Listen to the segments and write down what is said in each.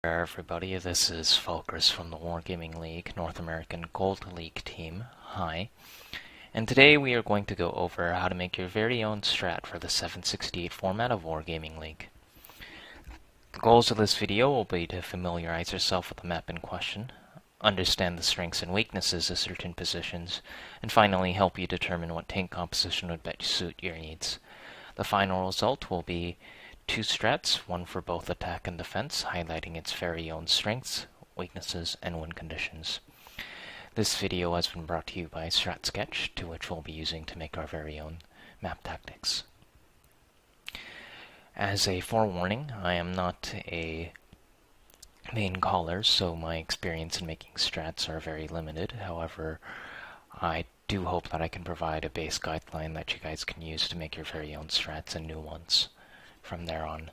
Everybody, this is Falkers from the Wargaming League, North American Gold League team. Hi. And today we are going to go over how to make your very own strat for the 768 format of Wargaming League. The goals of this video will be to familiarize yourself with the map in question, understand the strengths and weaknesses of certain positions, and finally help you determine what tank composition would best suit your needs. The final result will be 2 strats, one for both attack and defense, highlighting its very own strengths, weaknesses, and win conditions. This video has been brought to you by stratsketch, to which we'll be using to make our very own map tactics. As a forewarning, I am not a main caller, so my experience in making strats are very limited. However, I do hope that I can provide a base guideline that you guys can use to make your very own strats and new ones from there on.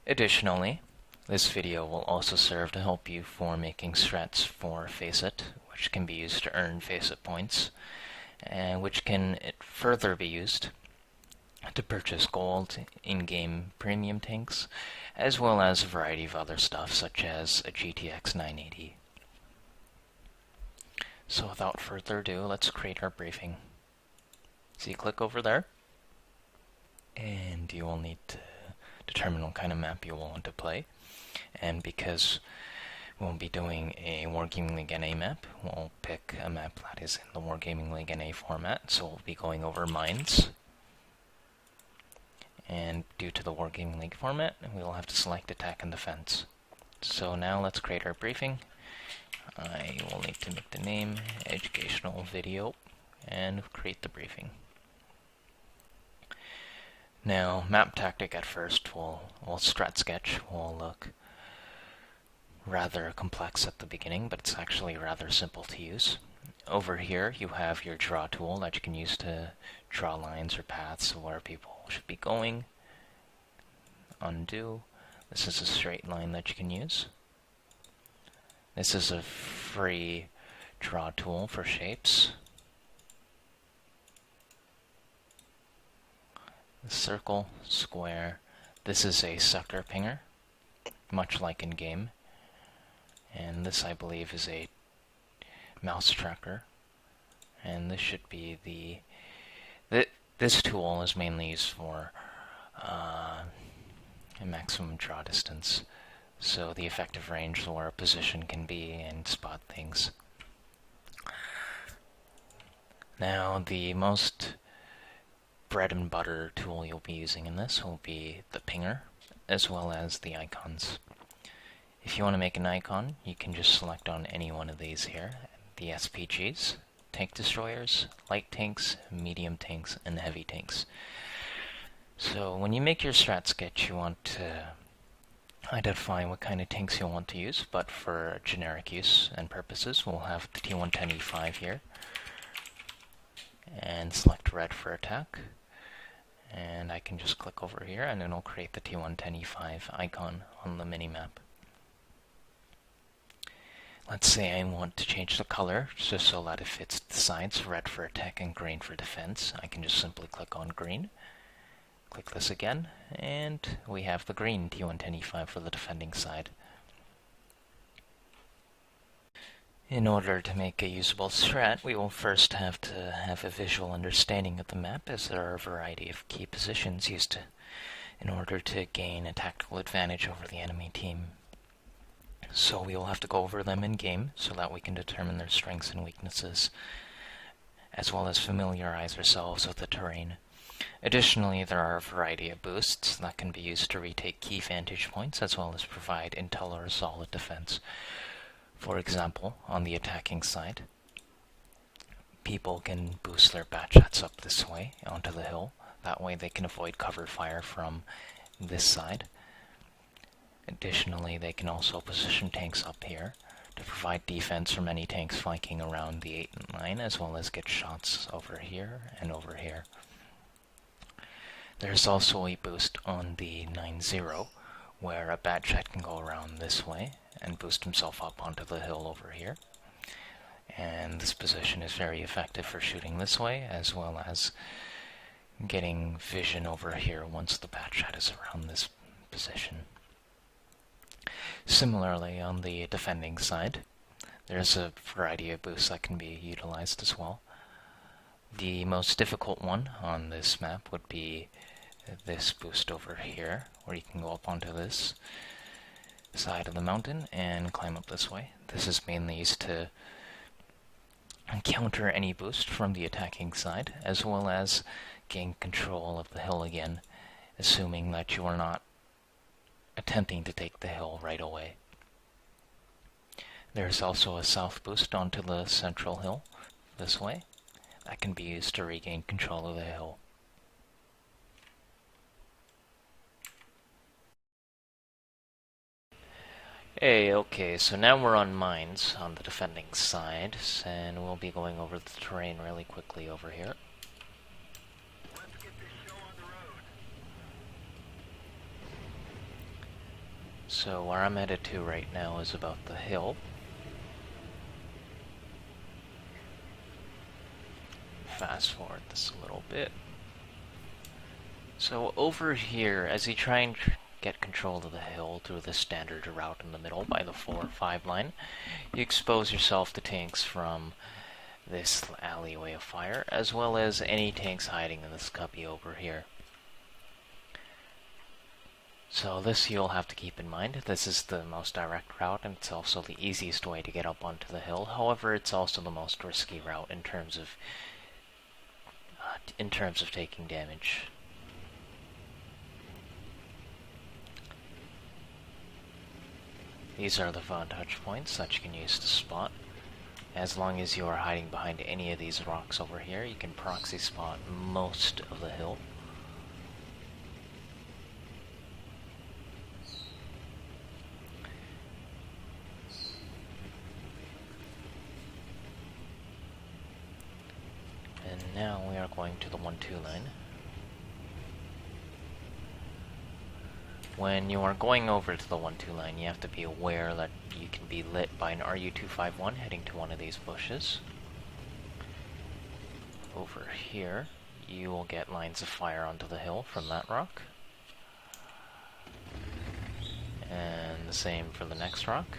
Additionally, this video will also serve to help you for making strats for Faceit, which can be used to earn Faceit points, and which can further be used to purchase gold, in-game premium tanks, as well as a variety of other stuff such as a GTX 980. So without further ado, let's create our briefing. So you click over there, and you will need to determine what kind of map you will want to play. And because we'll be doing a Wargaming League NA map, we'll pick a map that is in the Wargaming League NA format, so we'll be going over mines. And due to the Wargaming League format, we will have to select attack and defense. So now let's create our briefing. I will need to make the name educational video and create the briefing. Now, map tactic at first strat sketch will look rather complex at the beginning, but it's actually rather simple to use. Over here, you have your draw tool that you can use to draw lines or paths where people should be going. Undo. This is a straight line that you can use. This is a free draw tool for shapes. Circle, square. This is a sector pinger, much like in game. And this, I believe, is a mouse tracker. And this should be this tool is mainly used for a maximum draw distance, so the effective range where a position can be and spot things. Now, the most bread and butter tool you'll be using in this will be the pinger, as well as the icons. If you want to make an icon, you can just select on any one of these here. The SPGs, tank destroyers, light tanks, medium tanks, and heavy tanks. So when you make your strat sketch, you want to identify what kind of tanks you'll want to use, but for generic use and purposes, we'll have the T110E5 here, and select red for attack. And I can just click over here and it'll create the T110E5 icon on the minimap. Let's say I want to change the color just so that it fits the sides, red for attack and green for defense. I can just simply click on green, click this again, and we have the green T110E5 for the defending side. In order to make a usable strat, we will first have to have a visual understanding of the map, as there are a variety of key positions used in order to gain a tactical advantage over the enemy team. So we will have to go over them in game so that we can determine their strengths and weaknesses, as well as familiarize ourselves with the terrain. Additionally, there are a variety of boosts that can be used to retake key vantage points, as well as provide intel or solid defense. For example, on the attacking side, people can boost their bat shots up this way onto the hill. That way they can avoid cover fire from this side. Additionally, they can also position tanks up here to provide defense from any tanks flanking around the 8 and 9, as well as get shots over here and over here. There's also a boost on the 9-0, where a bat shot can go around this way and boost himself up onto the hill over here. And this position is very effective for shooting this way, as well as getting vision over here once the bat shot is around this position. Similarly, on the defending side, there's a variety of boosts that can be utilized as well. The most difficult one on this map would be this boost over here, where you can go up onto this side of the mountain and climb up this way. This is mainly used to counter any boost from the attacking side, as well as gain control of the hill again, assuming that you are not attempting to take the hill right away. There's also a south boost onto the central hill this way that can be used to regain control of the hill. Hey, okay, so now we're on mines on the defending side, and we'll be going over the terrain really quickly over here. Let's get this show on the road. So where I'm headed to right now is about the hill. Fast forward this a little bit. So over here, as you try and get control of the hill through the standard route in the middle by the 4 or 5 line, you expose yourself to tanks from this alleyway of fire, as well as any tanks hiding in this cubby over here. So this you'll have to keep in mind. This is the most direct route, and it's also the easiest way to get up onto the hill. However, it's also the most risky route in terms of taking damage. These are the vantage points that you can use to spot. As long as you are hiding behind any of these rocks over here, you can proxy spot most of the hill. And now we are going to the 1-2 line. When you are going over to the 1-2 line, you have to be aware that you can be lit by an RU-251 heading to one of these bushes. Over here, you will get lines of fire onto the hill from that rock. And the same for the next rock.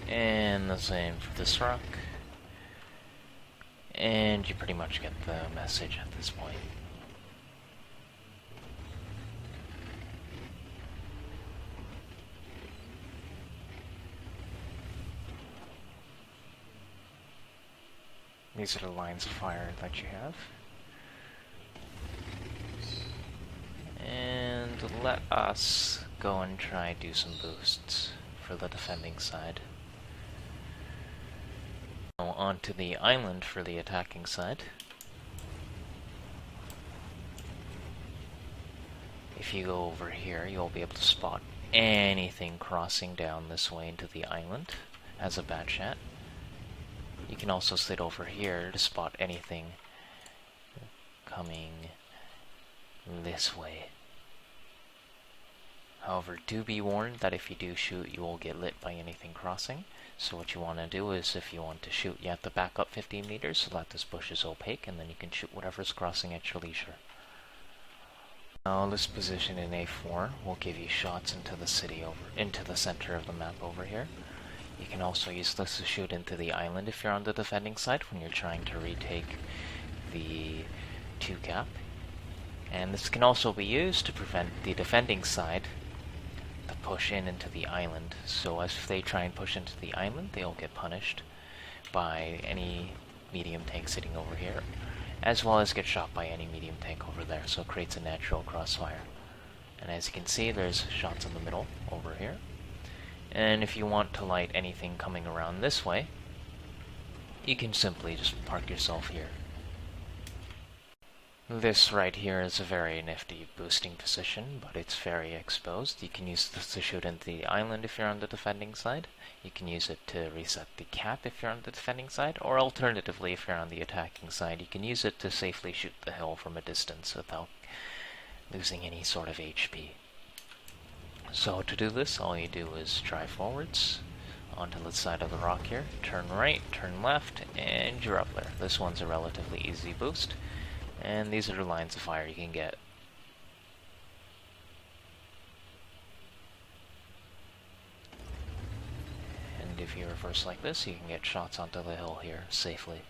And the same for this rock. And you pretty much get the message at this point. These are the lines of fire that you have. And let us go and try do some boosts for the defending side. Now onto the island for the attacking side. If you go over here, you'll be able to spot anything crossing down this way into the island as a bat chat. You can also sit over here to spot anything coming this way. However, do be warned that if you do shoot, you will get lit by anything crossing. So what you want to do is, if you want to shoot, you have to back up 15 meters so that this bush is opaque, and then you can shoot whatever's crossing at your leisure. Now this position in A4 will give you shots into the city into the center of the map over here. You can also use this to shoot into the island if you're on the defending side when you're trying to retake the 2 cap. And this can also be used to prevent the defending side to push into the island. So as if they try and push into the island, they'll get punished by any medium tank sitting over here, as well as get shot by any medium tank over there, so it creates a natural crossfire. And as you can see, there's shots in the middle over here. And if you want to light anything coming around this way, you can simply just park yourself here. This right here is a very nifty boosting position, but it's very exposed. You can use this to shoot into the island if you're on the defending side. You can use it to reset the cap if you're on the defending side, or alternatively, if you're on the attacking side, you can use it to safely shoot the hill from a distance without losing any sort of HP. So to do this, all you do is drive forwards onto the side of the rock here, turn right, turn left, and you're up there. This one's a relatively easy boost, and these are the lines of fire you can get. if you reverse like this, you can get shots onto the hill here safely.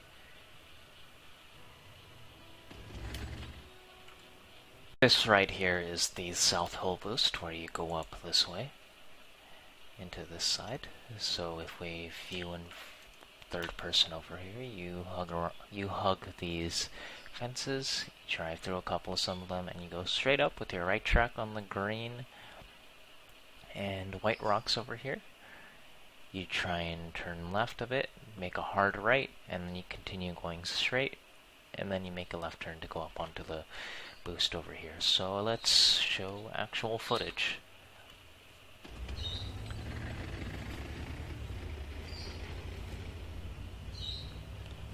This right here is the south hill boost, where you go up this way into this side. So if we view in third person over here, you hug these fences, you drive through a couple of some of them, and you go straight up with your right track on the green and white rocks over here. You try and turn left of it, make a hard right, and then you continue going straight, and then you make a left turn to go up onto the boost over here. So let's show actual footage.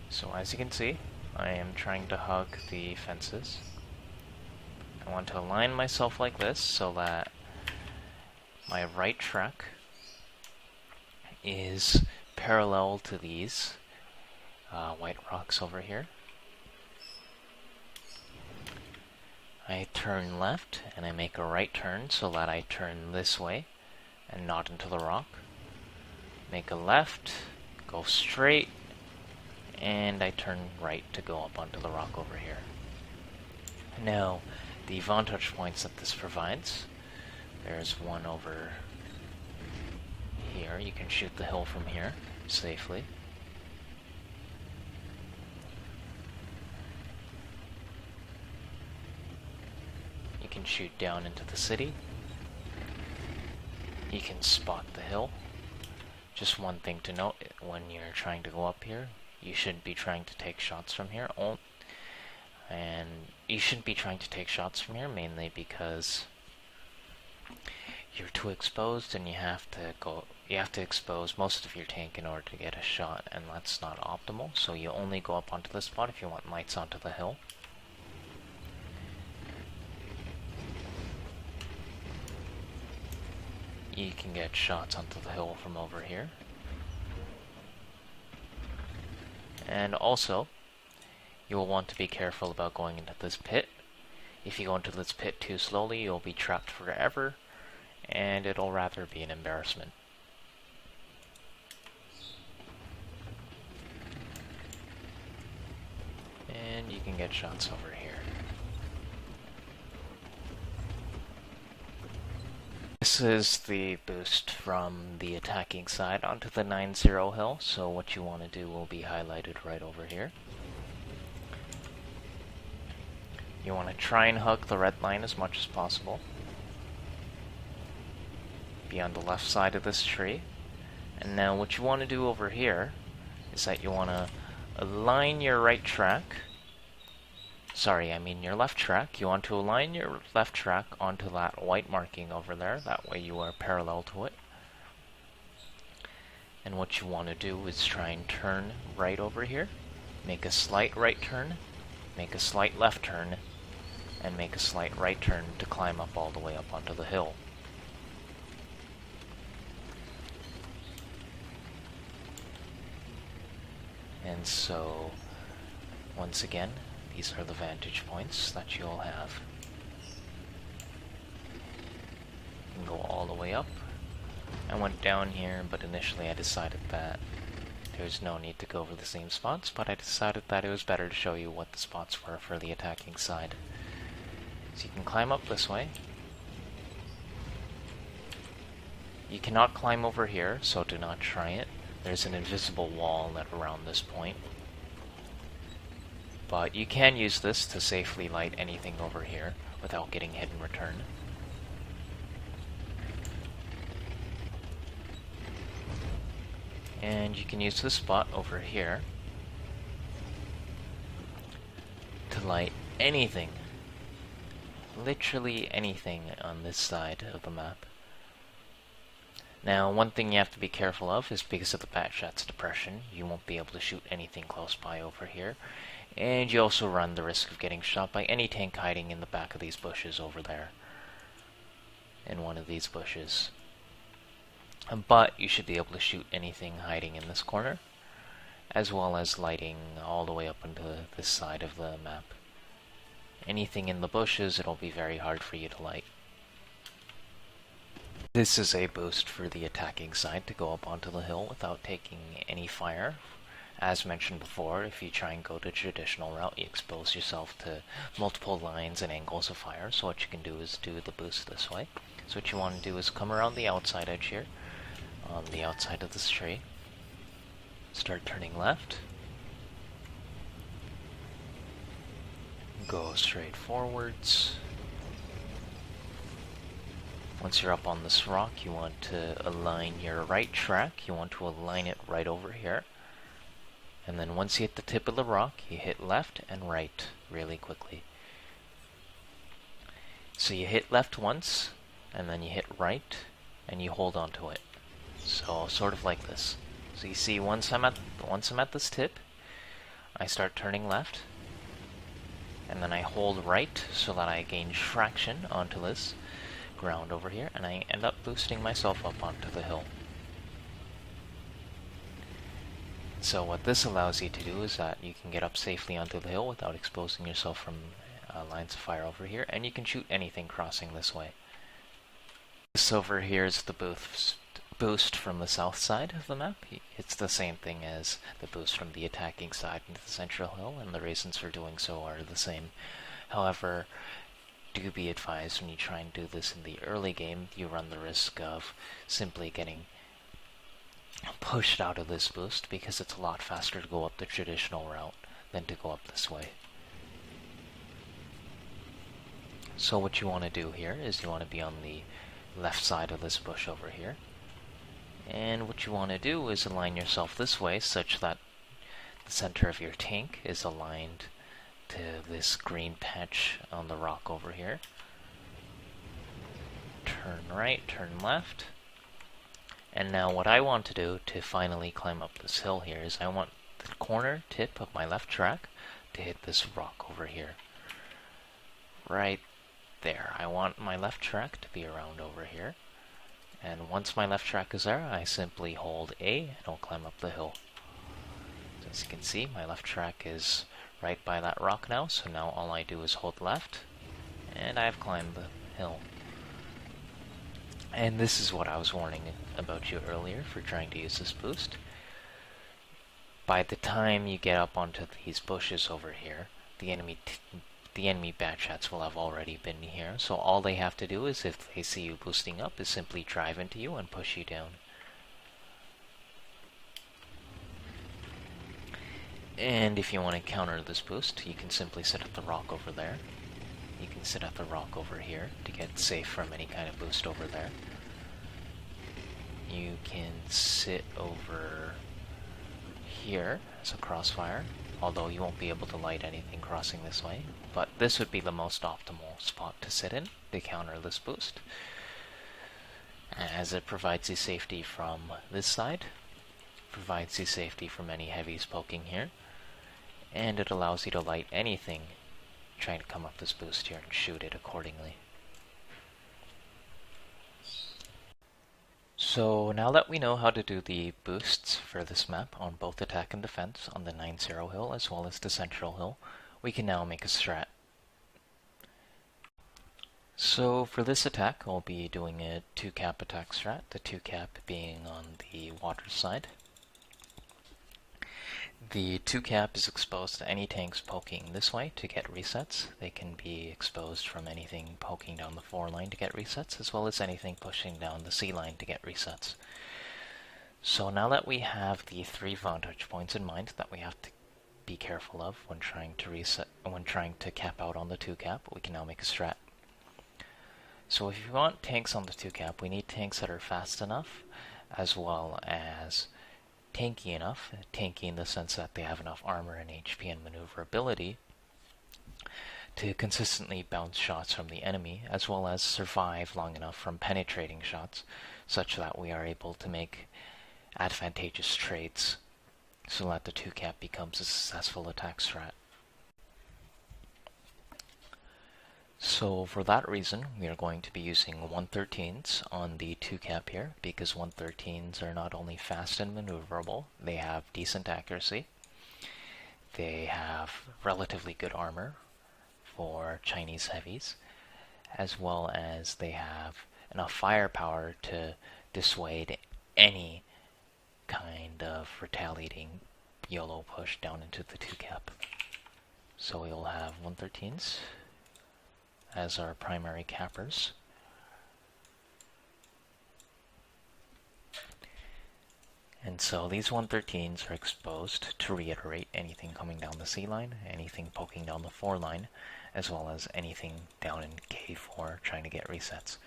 So as you can see, I am trying to hug the fences. I want to align myself like this so that my right track is parallel to these white rocks over here. I turn left and I make a right turn so that I turn this way and not into the rock. Make a left, go straight, and I turn right to go up onto the rock over here. Now, the vantage points that this provides, there's one over here. You can shoot the hill from here safely. You can shoot down into the city. You can spot the hill. Just one thing to note, when you're trying to go up here, you shouldn't be trying to take shots from here. And you shouldn't be trying to take shots from here mainly because you're too exposed and you have to expose most of your tank in order to get a shot, and that's not optimal. So you only go up onto this spot if you want lights onto the hill. You can get shots onto the hill from over here. And also, you will want to be careful about going into this pit. If you go into this pit too slowly, you'll be trapped forever, and it'll rather be an embarrassment. And you can get shots over here. This is the boost from the attacking side onto the 9-0 hill, so what you want to do will be highlighted right over here. You want to try and hug the red line as much as possible. Be on the left side of this tree. And now what you want to do over here is that you want to align your right track. Your left track. You want to align your left track onto that white marking over there. That way you are parallel to it. And what you want to do is try and turn right over here. Make a slight right turn. Make a slight left turn. And make a slight right turn to climb up all the way up onto the hill. And so, once again, these are the vantage points that you'll have. You can go all the way up. I went down here, but initially I decided that there's no need to go over the same spots, but I decided that it was better to show you what the spots were for the attacking side. So you can climb up this way. You cannot climb over here, so do not try it. There's an invisible wall around this point. But you can use this to safely light anything over here without getting hit in return. And you can use this spot over here to light anything. Literally anything on this side of the map. Now, one thing you have to be careful of is because of the Batchat's depression, you won't be able to shoot anything close by over here. And you also run the risk of getting shot by any tank hiding in the back of these bushes over there. In one of these bushes. But you should be able to shoot anything hiding in this corner, as well as lighting all the way up into this side of the map. Anything in the bushes, it'll be very hard for you to light. This is a boost for the attacking side to go up onto the hill without taking any fire. As mentioned before, if you try and go the traditional route, you expose yourself to multiple lines and angles of fire, so what you can do is do the boost this way. So what you want to do is come around the outside edge here, on the outside of this tree, start turning left, go straight forwards. Once you're up on this rock, you want to align your right track. You want to align it right over here. And then once you hit the tip of the rock, you hit left and right really quickly. So you hit left once, and then you hit right, and you hold on to it. So sort of like this. So you see, once I'm at this tip, I start turning left, and then I hold right so that I gain traction onto this ground over here, and I end up boosting myself up onto the hill. So what this allows you to do is that you can get up safely onto the hill without exposing yourself from lines of fire over here, and you can shoot anything crossing this way. This over here is the boost from the south side of the map. It's the same thing as the boost from the attacking side into the central hill, and the reasons for doing so are the same. However, do be advised, when you try and do this in the early game, you run the risk of simply getting pushed out of this boost, because it's a lot faster to go up the traditional route than to go up this way. So what you want to do here is you want to be on the left side of this bush over here, and what you want to do is align yourself this way such that the center of your tank is aligned to this green patch on the rock over here. Turn right, turn left. And now what I want to do to finally climb up this hill here is I want the corner tip of my left track to hit this rock over here. Right there. I want my left track to be around over here. And once my left track is there, I simply hold A and I'll climb up the hill. So as you can see, my left track is right by that rock now, so now all I do is hold left, and I've climbed the hill. And this is what I was warning about you earlier for trying to use this boost. By the time you get up onto these bushes over here, the enemy bat chats will have already been here, so all they have to do is, if they see you boosting up, is simply drive into you and push you down. And if you want to counter this boost, you can simply sit at the rock over there. You can sit at the rock over here to get safe from any kind of boost over there. You can sit over here as a crossfire, although you won't be able to light anything crossing this way. But this would be the most optimal spot to sit in to counter this boost, as it provides you safety from this side, provides you safety from any heavies poking here, and it allows you to light anything trying to come up this boost here and shoot it accordingly. So now that we know how to do the boosts for this map on both attack and defense on the 9-0 hill as well as the central hill, we can now make a strat. So for this attack, I'll be doing a 2 cap attack strat, the 2 cap being on the water side. The 2 cap is exposed to any tanks poking this way to get resets. They can be exposed from anything poking down the 4 line to get resets, as well as anything pushing down the C line to get resets. So now that we have the 3 vantage points in mind that we have to be careful of when trying to cap out on the 2 cap, we can now make a strat. So if you want tanks on the 2 cap, we need tanks that are fast enough, as well as tanky enough, tanky in the sense that they have enough armor and HP and maneuverability to consistently bounce shots from the enemy, as well as survive long enough from penetrating shots, such that we are able to make advantageous trades so that the 2 cap becomes a successful attack strat. So for that reason, we are going to be using 113s on the 2 cap here, because 113s are not only fast and maneuverable, they have decent accuracy, they have relatively good armor for Chinese heavies, as well as they have enough firepower to dissuade any kind of retaliating YOLO push down into the 2 cap. So we will have 113s as our primary cappers. And so these 113s are exposed to reiterate anything coming down the C line, anything poking down the 4 line, as well as anything down in K4 trying to get resets.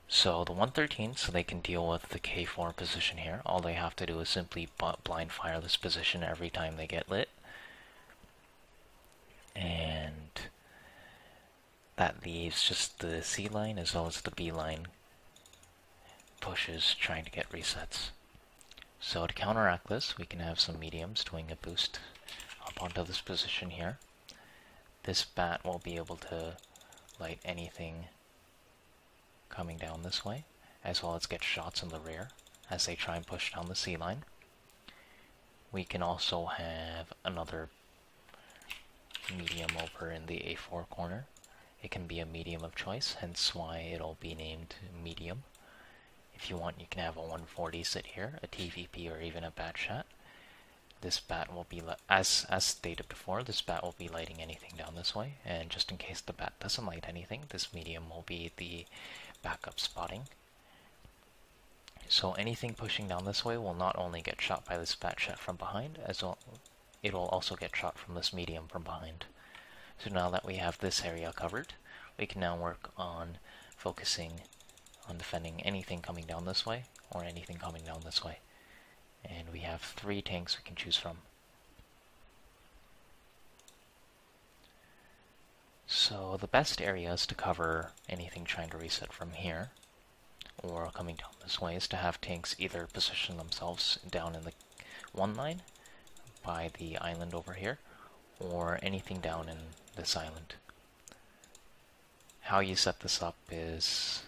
So the 113s, so they can deal with the K4 position here. All they have to do is simply blind fire this position every time they get lit. And that leaves just the C line as well as the B line pushes trying to get resets. So to counteract this, we can have some mediums doing a boost up onto this position here. This bat will be able to light anything coming down this way, as well as get shots in the rear as they try and push down the C line. We can also have another medium over in the A4 corner. It can be a medium of choice, hence why it'll be named medium. If you want, you can have a 140 sit here, a TVP, or even a bat shot. This bat will be, as stated before, this bat will be lighting anything down this way, and just in case the bat doesn't light anything, this medium will be the backup spotting. So anything pushing down this way will not only get shot by this bat shot from behind, as well, it will also get shot from this medium from behind. So now that we have this area covered, we can now work on focusing on defending anything coming down this way, or anything coming down this way. And we have 3 tanks we can choose from. So the best areas to cover anything trying to reset from here, or coming down this way, is to have tanks either position themselves down in the 1 line, by the island over here, or anything down in this island. How you set this up is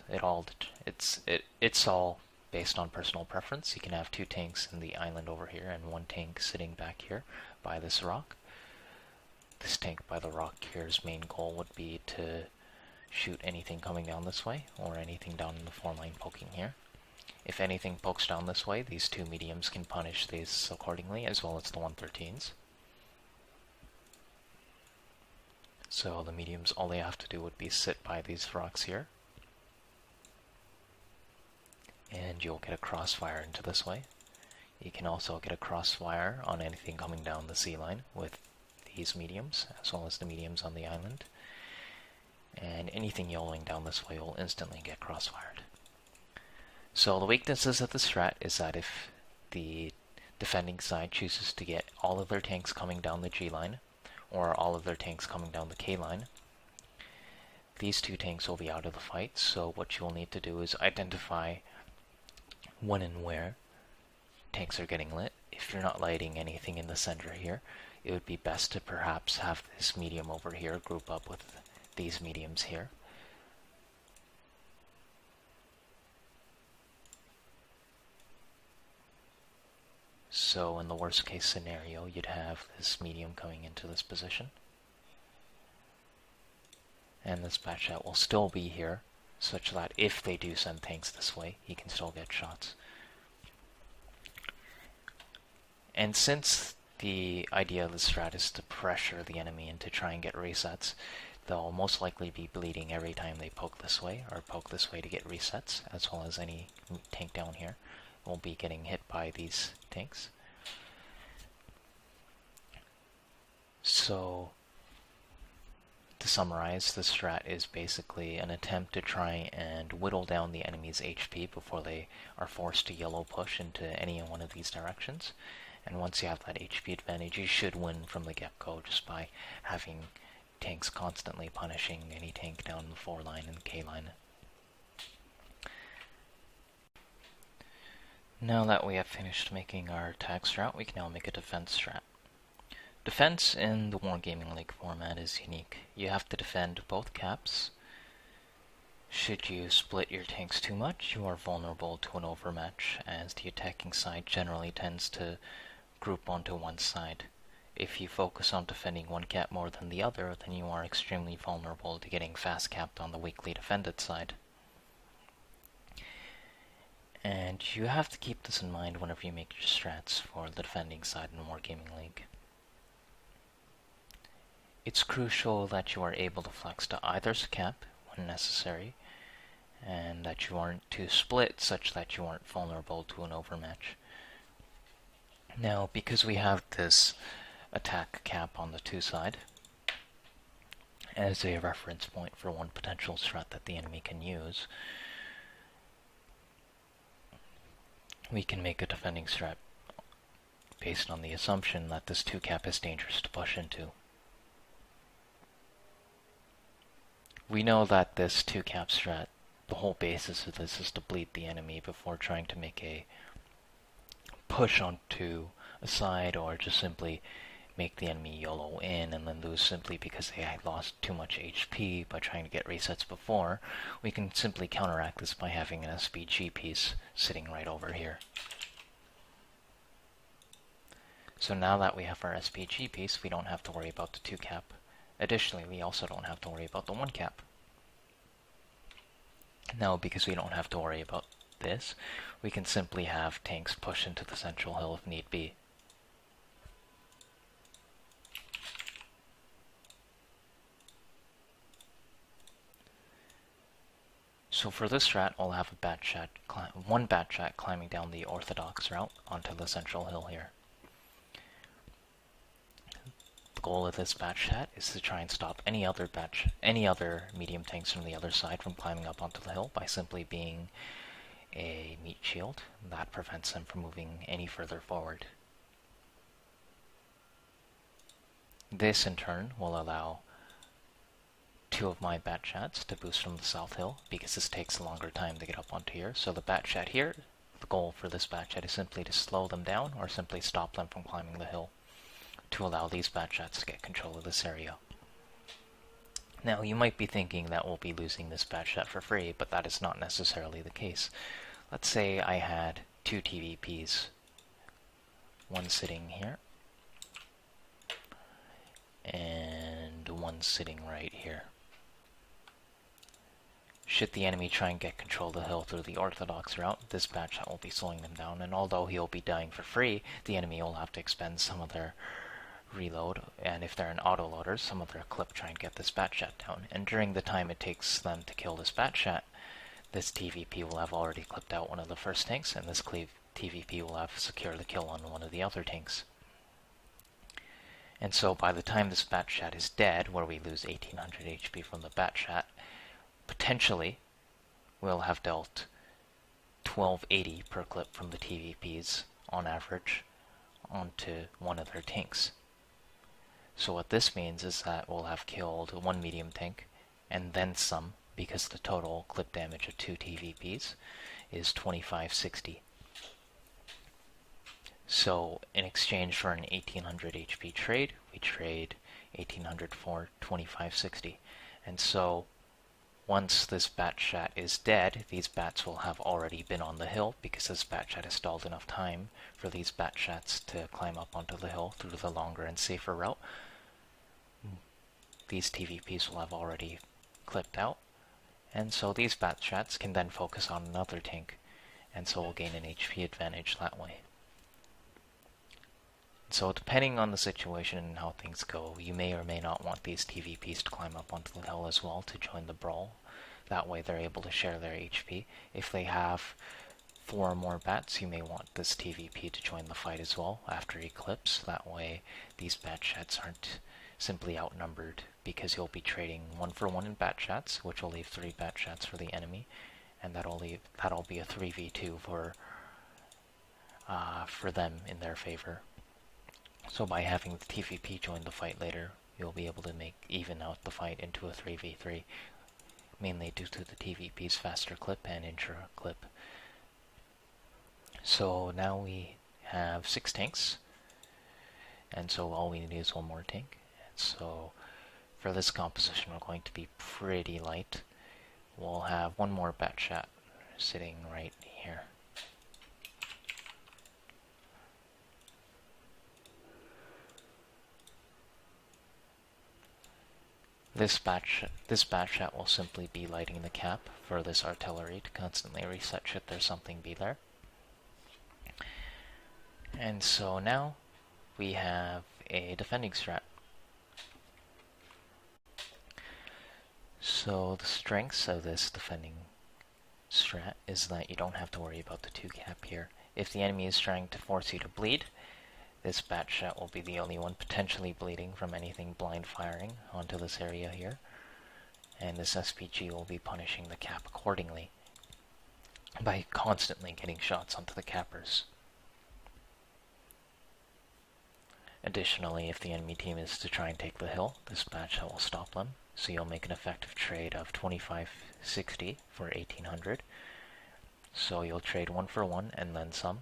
it's all based on personal preference. You can have 2 tanks in the island over here and 1 tank sitting back here by this rock. This tank by the rock here's main goal would be to shoot anything coming down this way, or anything down in the 4 line poking here. If anything pokes down this way, these 2 mediums can punish these accordingly, as well as the 113s. So the mediums, all they have to do would be sit by these rocks here, and you'll get a crossfire into this way. You can also get a crossfire on anything coming down the C line with these mediums, as well as the mediums on the island. And anything YOLOing down this way will instantly get crossfired. So the weaknesses of the strat is that if the defending side chooses to get all of their tanks coming down the G line, or all of their tanks coming down the K line, these 2 tanks will be out of the fight. So what you will need to do is identify when and where tanks are getting lit. If you're not lighting anything in the center here, it would be best to perhaps have this medium over here group up with these mediums here. So in the worst case scenario, you'd have this medium coming into this position, and this bat shot will still be here, such that if they do send tanks this way, he can still get shots. And since the idea of the strat is to pressure the enemy and to try and get resets, they'll most likely be bleeding every time they poke this way, or poke this way to get resets, as well as any tank down here will be getting hit by these tanks. So, to summarize, the strat is basically an attempt to try and whittle down the enemy's HP before they are forced to YOLO push into any one of these directions. And once you have that HP advantage, you should win from the get-go just by having tanks constantly punishing any tank down the 4 line and K line. Now that we have finished making our attack strat, we can now make a defense strat. Defense in the Wargaming League format is unique. You have to defend both caps. Should you split your tanks too much, you are vulnerable to an overmatch, as the attacking side generally tends to group onto one side. If you focus on defending one cap more than the other, then you are extremely vulnerable to getting fast capped on the weakly defended side. And you have to keep this in mind whenever you make your strats for the defending side in Wargaming League. It's crucial that you are able to flex to either cap when necessary, and that you aren't too split such that you aren't vulnerable to an overmatch. Now, because we have this attack cap on the 2 side as a reference point for one potential strat that the enemy can use, we can make a defending strat based on the assumption that this 2 cap is dangerous to push into. We know that this 2 cap strat, the whole basis of this is to bleed the enemy before trying to make a push onto a side, or just simply make the enemy YOLO in and then lose simply because they had lost too much HP by trying to get resets before. We can simply counteract this by having an SPG piece sitting right over here. So now that we have our SPG piece, we don't have to worry about the 2 cap. Additionally, we also don't have to worry about the 1 cap. Now, because we don't have to worry about this, we can simply have tanks push into the central hill if need be. So for this strat, I'll have one Batchat climbing down the orthodox route onto the central hill here. The goal of this Batchat is to try and stop any other medium tanks from the other side from climbing up onto the hill by simply being a meat shield. That prevents them from moving any further forward. This, in turn, will allow 2 of my Batchats to boost from the south hill, because this takes a longer time to get up onto here. So the Batchat here, the goal for this Batchat is simply to slow them down, or simply stop them from climbing the hill, to allow these Batchats to get control of this area. Now, you might be thinking that we'll be losing this Batchat for free, but that is not necessarily the case. Let's say I had 2 TVPs, one sitting here, and one sitting right here. Should the enemy try and get control of the hill through the orthodox route, this Batchat will be slowing them down, and although he'll be dying for free, the enemy will have to expend some of their reload, and if they're an autoloader, some of their clip try and get this Batchat down. And during the time it takes them to kill this Batchat, this TVP will have already clipped out one of the first tanks, and this TVP will have secured the kill on one of the other tanks. And so by the time this Batchat is dead, where we lose 1800 HP from the Batchat, potentially we'll have dealt 1280 per clip from the TVPs on average onto one of their tanks. So what this means is that we'll have killed 1 medium tank and then some, because the total clip damage of 2 TVPs is 2560. So in exchange for an 1800 HP trade, we trade 1800 for 2560. And so once this Batchat is dead, these bats will have already been on the hill, because this Batchat has stalled enough time for these Batchats to climb up onto the hill through the longer and safer route. These TVPs will have already clipped out, and so these Batchats can then focus on another tank, and so we'll gain an HP advantage that way. So depending on the situation and how things go, you may or may not want these TVPs to climb up onto the hill as well to join the brawl. That way they're able to share their HP. If they have 4 or more bats, you may want this TVP to join the fight as well after Eclipse. That way these Batchats aren't simply outnumbered, because you'll be trading 1 for 1 in Batchats, which will leave 3 Batchats for the enemy, and that'll be a 3v2 for them in their favor. So by having the TVP join the fight later, you'll be able to even out the fight into a 3v3, mainly due to the TVP's faster clip and intra clip. So now we have 6 tanks, and so all we need is 1 more tank. And so for this composition, we're going to be pretty light. We'll have 1 more Batchat sitting right here. This batch chat will simply be lighting the cap for this artillery to constantly reset should there something be there. And so now we have a defending strat. So the strengths of this defending strat is that you don't have to worry about the 2 cap here. If the enemy is trying to force you to bleed, this batch shot will be the only one potentially bleeding from anything blind firing onto this area here. And this SPG will be punishing the cap accordingly by constantly getting shots onto the cappers. Additionally, if the enemy team is to try and take the hill, this batch shot will stop them. So you'll make an effective trade of 2560 for 1800. So you'll trade 1 for 1 and then some.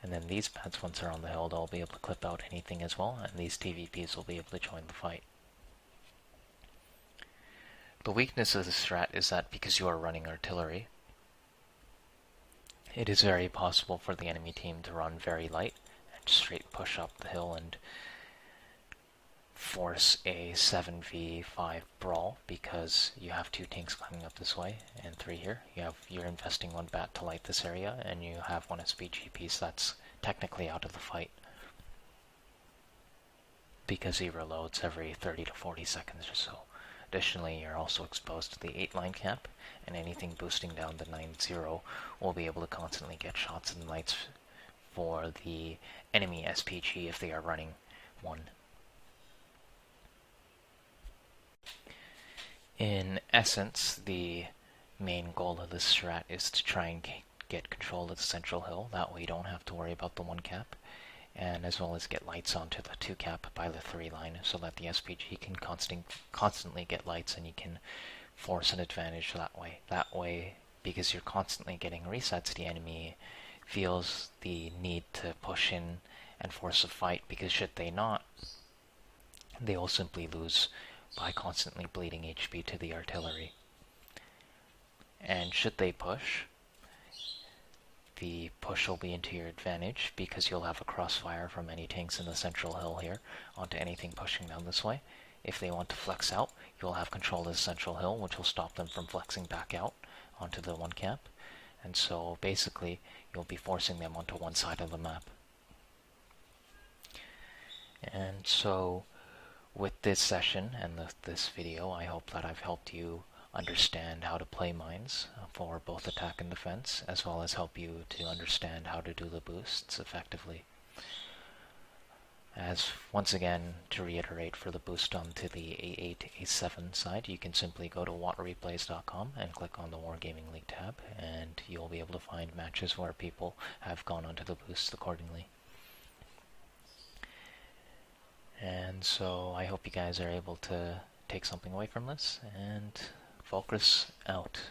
And then these bats, once they're on the hill, they'll be able to clip out anything as well, and these TVPs will be able to join the fight. The weakness of the strat is that because you are running artillery, it is very possible for the enemy team to run very light and straight push up the hill and force a 7v5 brawl, because you have 2 tanks coming up this way and 3 here. You're investing 1 bat to light this area, and you have 1 SPG piece that's technically out of the fight because he reloads every 30 to 40 seconds or so. Additionally, you're also exposed to the 8 line cap, and anything boosting down to 9-0 will be able to constantly get shots and lights for the enemy SPG if they are running 1. In essence, the main goal of this strat is to try and get control of the central hill. That way you don't have to worry about the 1 cap, and as well as get lights onto the 2 cap by the 3 line, so that the SPG can constantly get lights and you can force an advantage that way. That way, because you're constantly getting resets, the enemy feels the need to push in and force a fight, because should they not, they will simply lose by constantly bleeding HP to the artillery. And should they push, the push will be into your advantage, because you'll have a crossfire from any tanks in the central hill here onto anything pushing down this way. If they want to flex out, you'll have control of the central hill, which will stop them from flexing back out onto the 1 cap. And so basically, you'll be forcing them onto one side of the map. And so with this session and this video, I hope that I've helped you understand how to play mines for both attack and defense, as well as help you to understand how to do the boosts effectively. As once again, to reiterate, for the boost onto the A8, A7 side, you can simply go to wattreplays.com and click on the Wargaming League tab, and you'll be able to find matches where people have gone onto the boosts accordingly. And so I hope you guys are able to take something away from this, and Focus out.